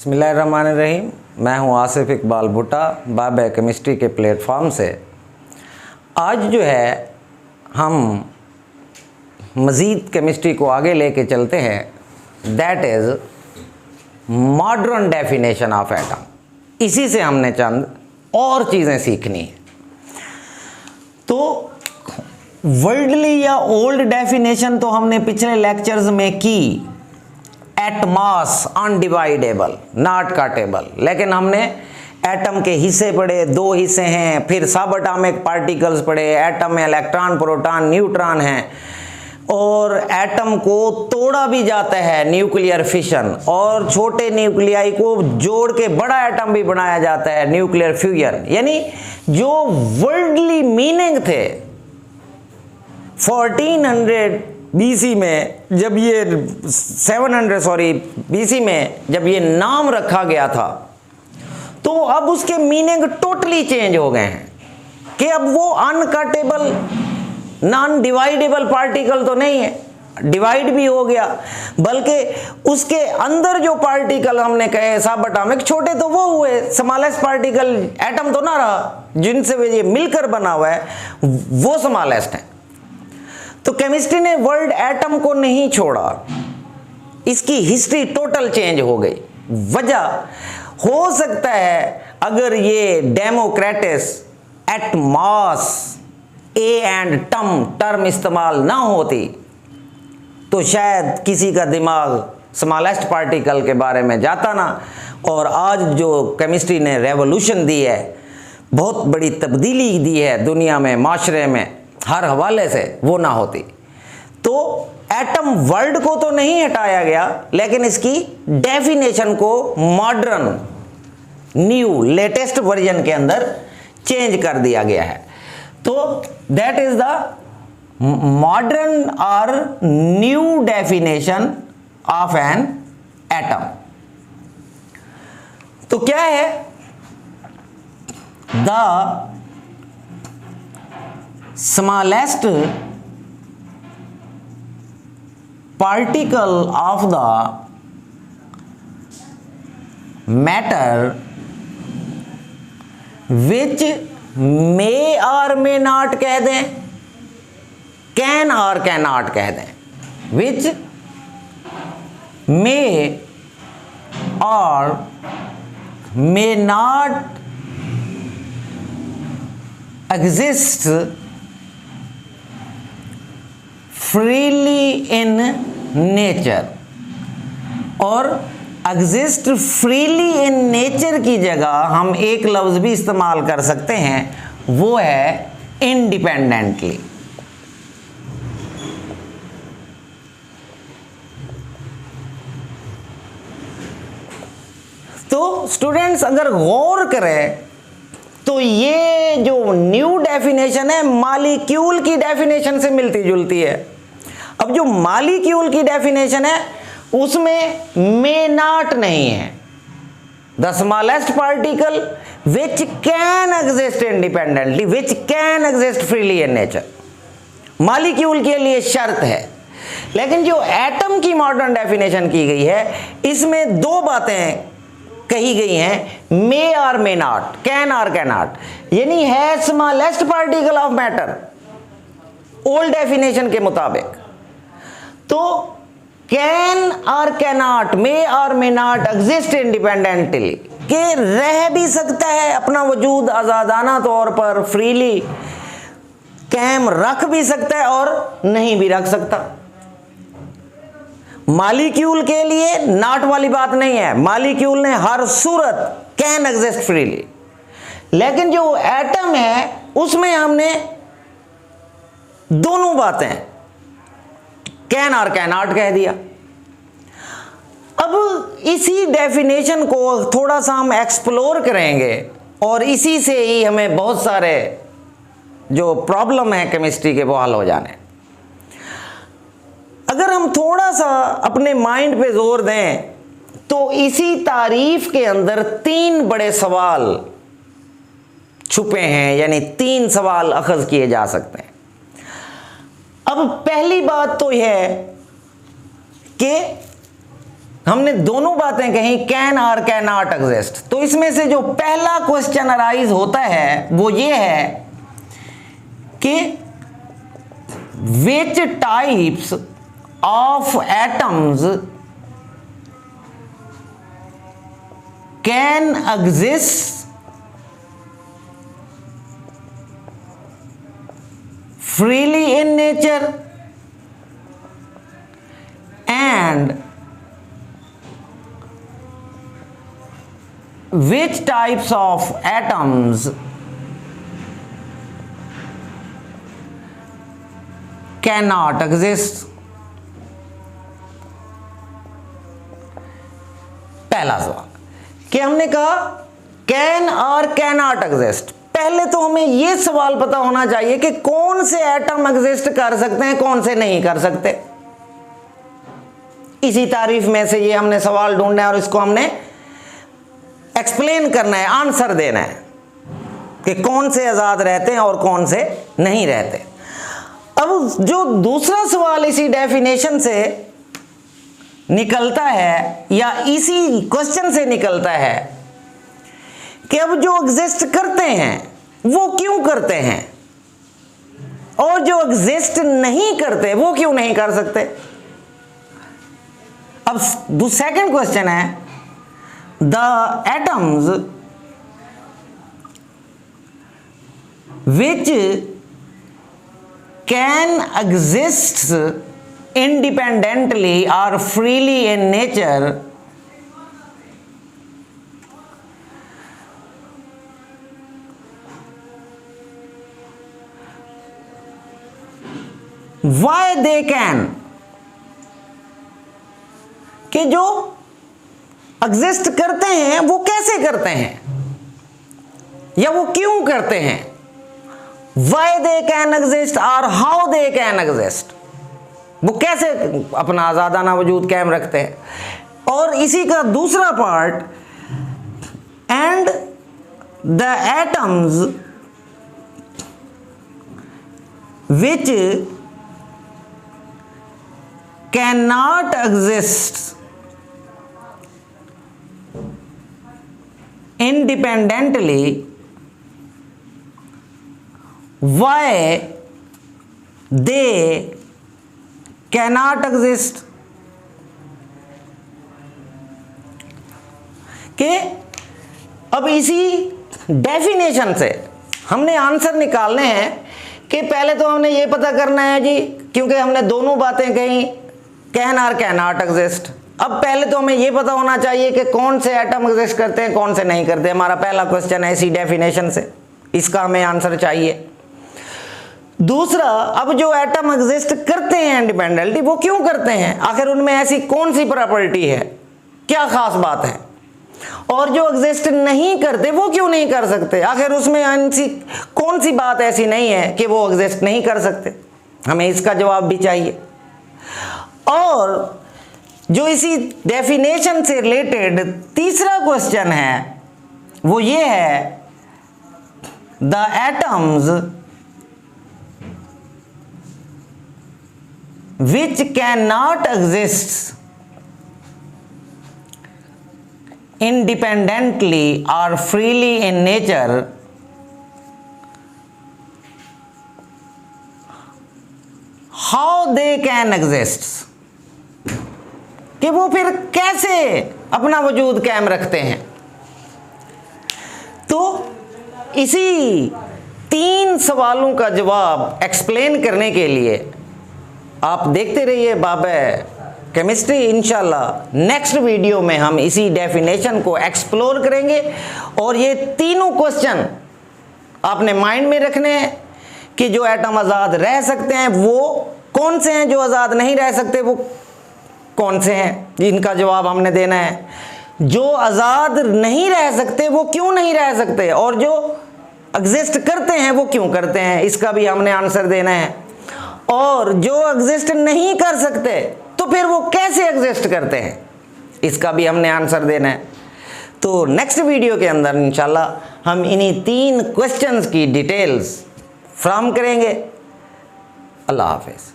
बिस्मिल्लाहिर्रहमानिर्रहीम। मैं हूं आसिफ इकबाल भुट्टा बाबा केमिस्ट्री के प्लेटफॉर्म से। आज जो है हम मज़ीद केमिस्ट्री को आगे लेके चलते हैं, that is modern definition of atom. इसी से हमने चंद और चीज़ें सीखनी है। तो वर्ल्डली या ओल्ड डेफिनेशन तो हमने पिछले लेक्चर्स में की, एट मास अनडिवाइडेबल नॉट कटेबल, लेकिन हमने एटम के हिस्से पढ़े, दो हिस्से हैं, फिर सब एटॉमिक पार्टिकल्स पढ़े, एटम में इलेक्ट्रॉन प्रोटॉन न्यूट्रॉन हैं, और एटम को तोड़ा भी जाता है न्यूक्लियर फिशन, और छोटे न्यूक्लियाई को जोड़ के बड़ा एटम भी बनाया जाता है न्यूक्लियर फ्यूजन। यानी जो वर्ल्डली मीनिंग थे 1400 बीसी में जब ये 700 बीसी में जब ये नाम रखा गया था, तो अब उसके मीनिंग टोटली चेंज हो गए हैं कि अब वो अनकटेबल नॉन डिवाइडेबल पार्टिकल तो नहीं है, डिवाइड भी हो गया, बल्कि उसके अंदर जो पार्टिकल हमने कहे सब एटॉमिक छोटे तो वो हुए, स्मॉलेस्ट पार्टिकल एटम तो ना रहा, जिनसे ये मिलकर बना हुआ है वो स्मॉलेस्ट है। तो केमिस्ट्री ने वर्ल्ड एटम को नहीं छोड़ा, इसकी हिस्ट्री टोटल चेंज हो गई। वजह हो सकता है अगर ये democratic at mass a and term इस्तेमाल ना होती तो शायद किसी का दिमाग स्मॉलेस्ट पार्टिकल के बारे में जाता ना, और आज जो केमिस्ट्री ने रेवोल्यूशन दी है, बहुत बड़ी तब्दीली दी है दुनिया में, माशरे में, हर हवाले से, वो ना होती। तो एटम वर्ल्ड को तो नहीं हटाया गया, लेकिन इसकी डेफिनेशन को मॉडर्न न्यू लेटेस्ट वर्जन के अंदर चेंज कर दिया गया है। तो दैट इज द मॉडर्न और new definition of an atom. तो क्या है? The smallest particle of the matter which may or may not कह दें, can or cannot कह दें, which may or may not exist freely in nature, और exist freely in nature की जगह हम एक लफ्ज़ भी इस्तेमाल कर सकते हैं, वो है इंडिपेंडेंटली। तो स्टूडेंट्स अगर गौर करें तो ये जो न्यू डेफिनेशन है मॉलिक्यूल की डेफिनेशन से मिलती जुलती है। अब जो मॉलिक्यूल की डेफिनेशन है उसमें मे नॉट नहीं है, the smallest particle which can exist independently, which can exist freely in nature, molecule के लिए शर्त है। लेकिन जो एटम की मॉडर्न डेफिनेशन की गई है, इसमें दो बातें कही गई हैं, मे और मे नॉट, कैन और कैन नॉट, यानी है smallest particle of matter old definition के मुताबिक। तो कैन और कैन नॉट, मे और मे नॉट एग्जिस्ट इंडिपेंडेंटली, के रह भी सकता है अपना वजूद आजादाना तौर पर फ्रीली, कैम रख भी सकता है और नहीं भी रख सकता। मॉलिक्यूल के लिए नॉट वाली बात नहीं है, मॉलिक्यूल ने हर सूरत कैन एग्जिस्ट फ्रीली। लेकिन जो एटम है उसमें हमने दोनों बातें कैन और कैन नॉट कह दिया। अब इसी डेफिनेशन को थोड़ा सा हम एक्सप्लोर करेंगे, और इसी से ही हमें बहुत सारे जो प्रॉब्लम है केमिस्ट्री के वो हल हो जाने। अगर हम थोड़ा सा अपने माइंड पे जोर दें तो इसी तारीफ के अंदर तीन बड़े सवाल छुपे हैं, यानी तीन सवाल अखज़ किए जा सकते हैं। अब पहली बात तो यह है कि हमने दोनों बातें कही, कैन और कैन नॉट एग्जिस्ट। तो इसमें से जो पहला क्वेश्चन अराइज होता है वो ये है कि which types of atoms can exist freely in nature and which types of atoms cannot exist। पहला सवाल कि हमने कहा कैन और कैन नॉट एग्जिस्ट। पहले तो हमें यह सवाल पता होना चाहिए कि कौन से एटम एग्जिस्ट कर सकते हैं, कौन से नहीं कर सकते। इसी तारीफ में से ये हमने सवाल ढूंढना है और इसको हमने एक्सप्लेन करना है, आंसर देना है कि कौन से आजाद रहते हैं और कौन से नहीं रहते। अब जो दूसरा सवाल इसी डेफिनेशन से निकलता है या इसी क्वेश्चन से निकलता है कि अब जो एग्जिस्ट करते हैं वो क्यों करते हैं और जो एग्जिस्ट नहीं करते वो क्यों नहीं कर सकते। अब सेकंड क्वेश्चन है the atoms which can exist independently or freely in nature why they can, कि जो एग्जिस्ट करते हैं वो कैसे करते हैं या वो क्यों करते हैं। why they can exist और how they can exist, वो कैसे अपना आजादाना वजूद कायम रखते हैं। और इसी का दूसरा part and the atoms which can not exist independently why they cannot exist, कि अब इसी डेफिनेशन से हमने आंसर निकालने हैं कि पहले तो हमने ये पता करना है जी, क्योंकि हमने दोनों बातें कही कैन और कैन नॉट एग्जिस्ट। अब पहले तो हमें ये पता होना चाहिए कि कौन से एटम एग्जिस्ट करते हैं कौन से नहीं करते। हमारा पहला क्वेश्चन है इसी डेफिनेशन से, इसका हमें आंसर चाहिए। दूसरा, अब जो एटम एग्जिस्ट करते हैं इंडिपेंडेंटली वो क्यों करते हैं, आखिर उनमें ऐसी कौन सी प्रॉपर्टी है, क्या खास बात है। और जो एग्जिस्ट नहीं करते वो क्यों नहीं कर सकते, आखिर उसमें ऐसी कौन सी बात ऐसी नहीं है कि वो एग्जिस्ट नहीं कर सकते। हमें इसका जवाब भी चाहिए। और जो इसी डेफिनेशन से रिलेटेड तीसरा क्वेश्चन है वो ये है the atoms which cannot exist independently or freely in nature how they can exist, कि वो फिर कैसे अपना वजूद कायम रखते हैं। तो इसी 3 सवालों का जवाब एक्सप्लेन करने के लिए आप देखते रहिए बाबा केमिस्ट्री। इंशाल्लाह नेक्स्ट वीडियो में हम इसी डेफिनेशन को एक्सप्लोर करेंगे और ये तीनों क्वेश्चन आपने माइंड में रखने हैं कि जो एटम आज़ाद रह सकते हैं वो कौन से हैं, जो आज़ाद नहीं रह सकते वो कौन से हैं, इनका जवाब हमने देना है। जो आज़ाद नहीं रह सकते वो क्यों नहीं रह सकते और जो एग्जिस्ट करते हैं वो क्यों करते हैं, इसका भी हमने आंसर देना है। और जो एग्जिस्ट नहीं कर सकते तो फिर वो कैसे एग्जिस्ट करते हैं, इसका भी हमने आंसर देना है। तो नेक्स्ट वीडियो के अंदर इंशाल्लाह हम इन्हीं 3 क्वेश्चंस की डिटेल्स फ्राहम करेंगे। अल्लाह हाफिज़।